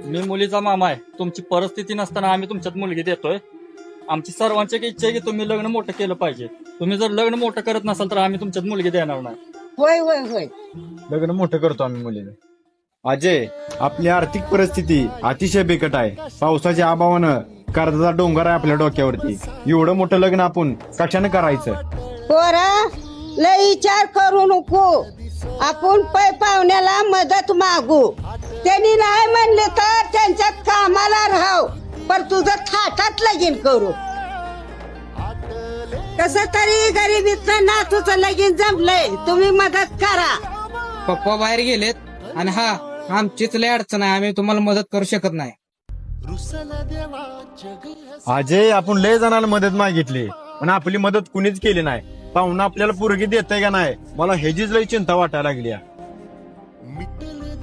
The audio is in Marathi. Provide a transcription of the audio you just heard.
मी मुलीचा मामा आहे. तुमची परिस्थिती नसताना आम्ही तुमच्यात मुलगी देतोय. आमची सर्वांची एक इच्छा आहे की तुम्ही लग्न मोठं केलं पाहिजे. तुम्ही जर लग्न मोठं करत नसाल तर आम्ही तुमच्यात मुलगी देणार नाही. होय होय होय. लग्न मोठं करतो आम्ही मुलीने. अजय, आपली आर्थिक परिस्थिती अतिशय बिकट आहे. पावसाच्या अभावानं कर्जाचा डोंगर आहे आपल्या डोक्यावरती. एवढं मोठं लग्न आपण कशानं करायचं? पोरा लय विचार करू नको. आपण पै पाहुण्याला मदत मागू. त्यांनी नाही म्हणले तर त्यांच्या कामाला राहाव, पण तुझं थाटात लगीन करू. कस तरी गरिबीचं नातूचं लगीन जमलंय, तुम्ही मदत करा. पप्पा बाहेर गेलेत आणि हा आमचीच लय अडचण आहे. आम्ही तुम्हाला मदत करू शकत नाही. अजय, आपण लय जणांना मदत मागितली पण आपली मदत कुणीच केली नाही. पाहुणा आपल्याला पोरगी देतय का नाही, मला ह्याचीच लय चिंता वाटायला लागली.